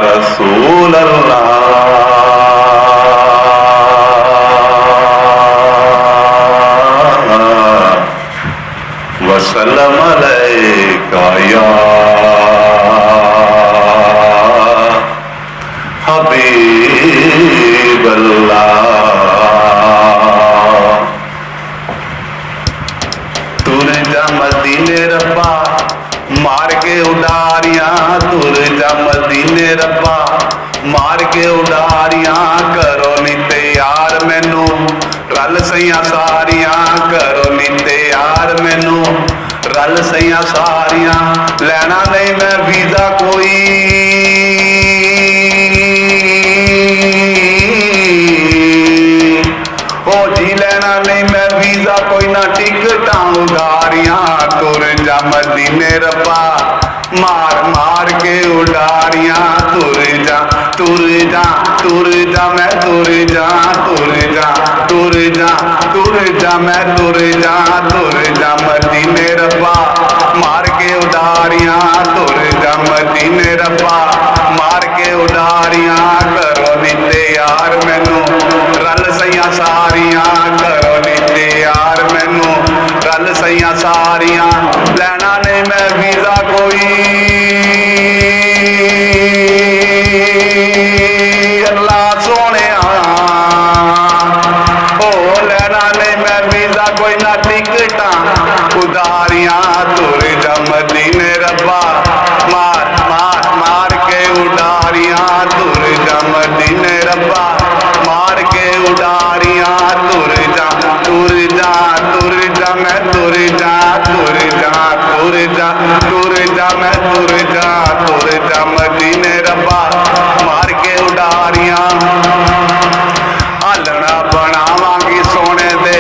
रसूल अल्लाह वसल्लम अलैका या हबीब अल्लाह। तुर जा मदीने रब्बा मार के उडारियां, तुर जा मदीने रब्बा मार के उडारियां, करो नी तैयार मैनू रल सैया सारियां, करो नी तैयार मैनू रल सैया सारियां। लैना नहीं मैं वीजा कोई, ओ जी लेना नहीं मैं वीजा कोई ना, टिकटा उडारियां, तुर जा मदीने रब्बा मार मार के उडारियां, तुर जा तुर जा तुर जा मैं तुर जा तुर जा तुर जा तुर जा मैं तुर जा मदीने रब्बा मार के उडारियां, तुर जा मदीने रब्बा मार के उडारियां, करो नी तैयार मैनू रल सैया सारियां, करो नी तैयार मैनू रल सैया सारियां। लैना नहीं मैं वीजा कोई, अल्लाह सोने ओ लैना नहीं मैं वीजा कोई ना, टिकटा उडारियां, तुर जा मदीने रब्बा मार मार मार के उडारियां, तुर जा मदीने रब्बा मार के उडारियां, तुर जा तुर जा तुर जा मैं तुर जा तुर जा तुर जा तुर जा मैं तुर जा मदीने रब्बा मार के उडारियां। आलना बनावांगी सोने दे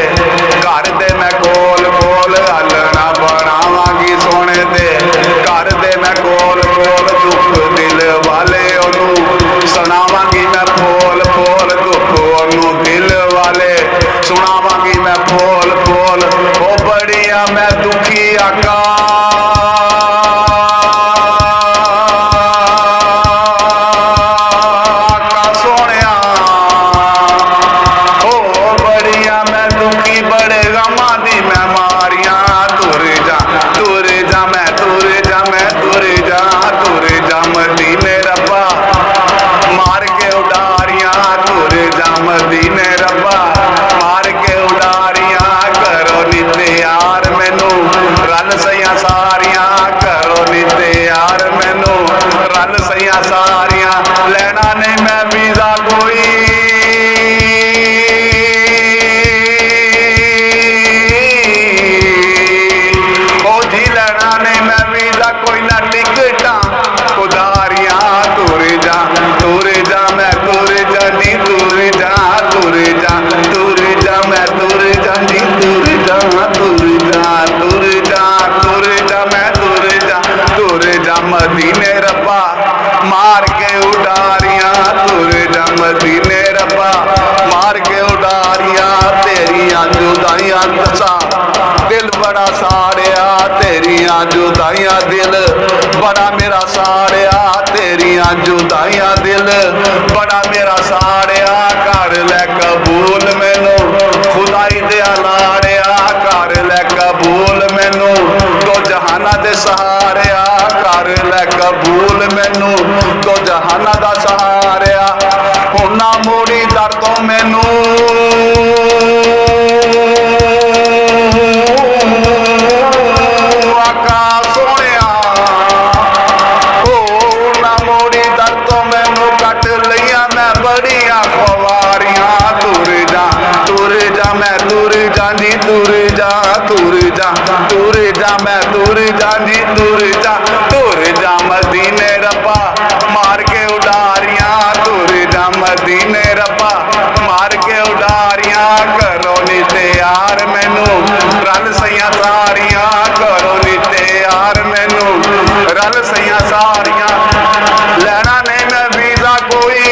घर दे मैं कोल कोल, आलना बनावांगी सोने दे घर दे मैं कोल कोल, दुख दिल वाले ओनू सुनावांगी मैं फोल फोल, दुख ओनू दिल वाले सुनावांगी मैं फोल फोल। ओ बड़िया मैं दुखी आका सोनिया, ओ बड़िया मैं दुखी बड़े गमा दी मैं मारिया, तुर जा मैं तुर जा मैं तुर जा मदीने रब्बा मार के उडारियां, तुर जा मदीने रब्बा मार के उडारियां, करो नी तैयार मैनू रल सैया सारियां, करो नी तैयार मैनू रल सैया सारियां। लैना नहीं मैं वीजा कोई, ओ जी लैना नहीं मैं वीजा कोई ना, टिकटा उडारियां, तुर जा मैं तुर जा नी तुर जा मैं तुर जा नी तुर जा मैं तुर जा मदीने रब्बा मार के उडारियां, तुर जा मदीने रब्बा मार के उडारियां। तेरियां जुदाइयां दसा दिल बड़ा साड़िया, तेरियां जुदाइयां दिल बड़ा मेरा साड़िया, तेरियां जुदाइयां दिल बड़ा मेरा साड़िया, कर ले कबूल मैनू खुदाई दिया लाड़िया, कर ले कबूल मैनू दो जहाना दे सहारिया, कर ले कबूल मैनू दो जहाना दा सहारिया। हुण ना मोड़ी दर तो मैनू आका सोनिया, ओ ना मोड़ी दर तो मैनू कट लिया मैं बड़िया खवारियां, तुर जा मैं तुर जा नी तुर जा मैं तुर जा नी तुर जा मदीने रब्बा मार के उडारियां, तुर जा मदीने रब्बा मार के उडारियां, करो नी तैयार मैनू रल सैया सारियां, करो नी तैयार मैनू रल सैया सारियां। लैना नहीं मैं वीजा कोई,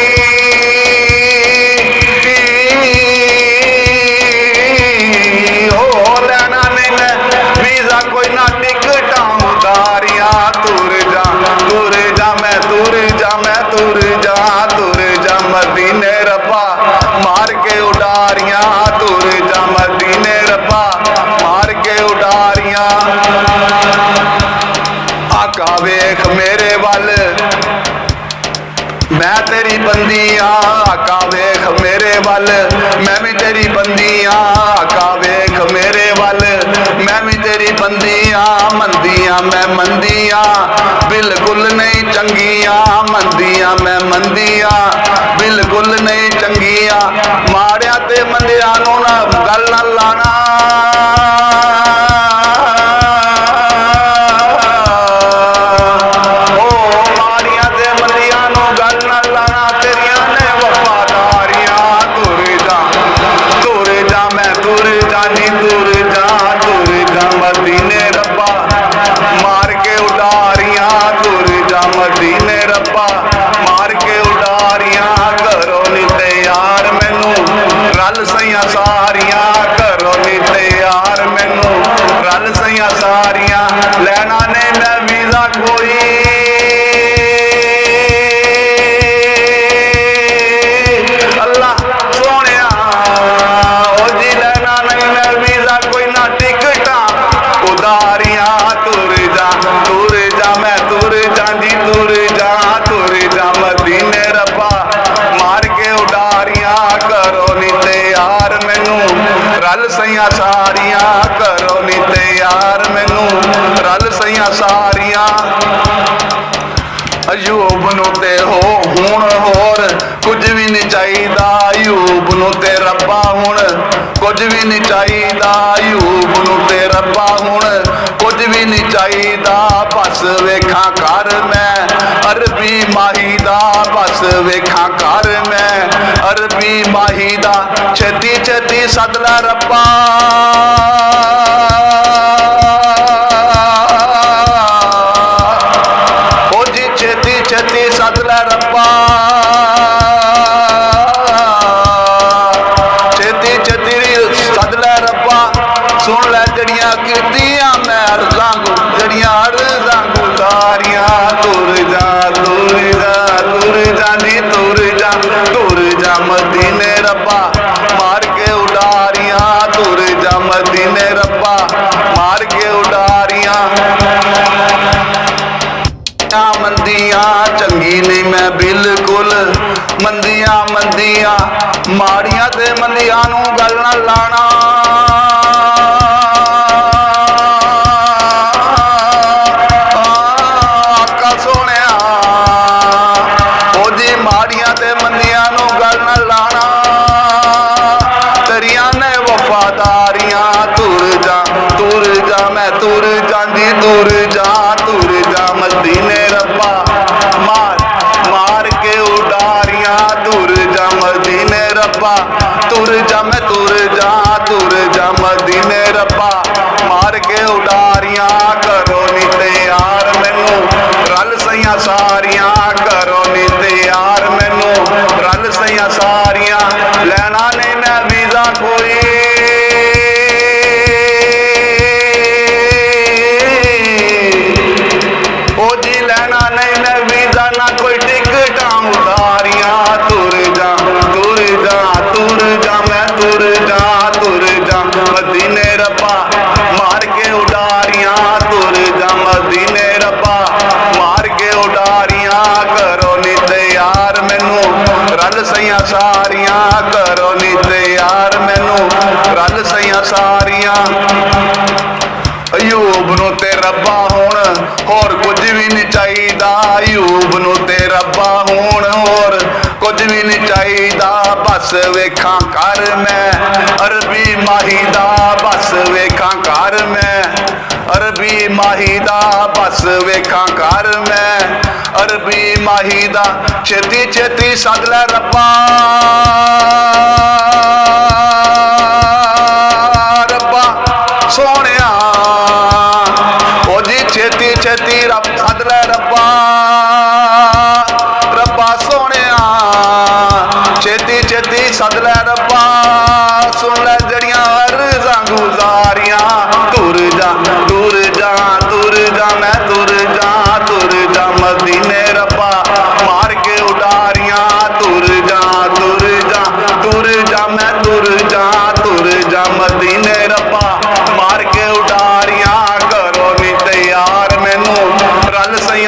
हो लैना नहीं मैं वीजा कोई ना, टिकटा उडारियां, तुर जा मैं तुर वेख मेरे वल मैं तेरी बंदी हाँ। आका वेख मेरे वल मैं भी तेरी बंदी हाँ। आका वेख मेरे वल मैं भी तेरी बंदी हाँ। मंदियाँ मैं मंदियाँ बिल्कुल नहीं चंगियाँ। मंदियाँ मैं मंदियाँ बिल्कुल नहीं चंगियाँ। माड़िया ते मंदियां नूं ना गल ना लाना। सारिया लैना नहीं मैं वीजा कोई अल्लाह सोने जी लैना नहीं मैं वीजा कोई ना टिकटा उदारियां। तुर जा मैं तुर जा जी तुर जा मदीने रब्बा मार के उडारियां। करो नी तैयार मैनू रल सैया सारिया। करो नी तैयार मैनू रल सैया सारिया। अयूब नूं ते हो हुण होर कुछ भी नहीं चाहिदा। अयूब नूं ते रब्बा हुण कुछ भी नहीं चाहिदा। अयूब नूं ते रब्बा हुण कुछ भी नहीं चाहिदा। बस वेखा कर मैं अरबी माही दा। बस वेखा कर मैं अरबी माही दा। छेती छेती सदला रब्बा छेती सदला रब्बा। छेती छेती सदला रब्बा। सुन लै जड़ियां कीतियां मैं अर्जां जड़ियां अर्जां गुजारियां। तुर जा नी तुर जा मदीने रब्बा मार के उडारियां। तुर जा मदीने रब्बा मार के उडारियां। मंदियां चंगी नहीं मैं बिल्कुल मंदियां माड़ियां ते मंदियां नूं गल ना लाना। आका सोने ओ जी माड़ियां ते मंदियां नूं गल ना लाना। तेरियां ने वफादारियां। तुर जा मैं तुर जा जी तुर जा मदीने रब्बा मार के उडारियां। तुर जा मदीने रब्बा तुर जा मैं तुर जा मदीने रब्बा मार के उडारियां। करो नी तैयार मैनू रल सैया सारियां। करो नी तैयार मैनू रल सैया सारियां। लैना नहीं मैं वीजा कोई कोई टिकटा उतारियां। तुर जा मैं तुर जा मदीने रब्बा मार के उडारियां। तुर जा मदीने रब्बा मार के उडारियां। करो नी तैयार मैनू रल सैया सारियां। करो नी तैयार मैनू रल सैया सारियां। अयूब नूं ते रब्बा हुण होर कुछ भी नहीं चाहिदा। अयूब नूं ते रब्बा हुण होर कुछ भी नहीं चाहिदा। बस वेखा कर मैं अरबी माही दा। बस वेखा कर मैं अरबी माही दा। बस वेखा कर मैं अरबी माही दा। छेती छेती सदला रब्बा सोने ओ जी छेती छेती सदला रब्बा सोने छेती छेती सदला रब्बा। सुन लै जड़ियां अर्जां गुजारियां। तुर जा मैं तुर जा मदीने रब्बा मार के उडारियां। तुर जा मैं तुर जा मदीने रब्बा मार के उडारियां। करो नी तैयार मैनू रल सही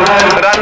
रन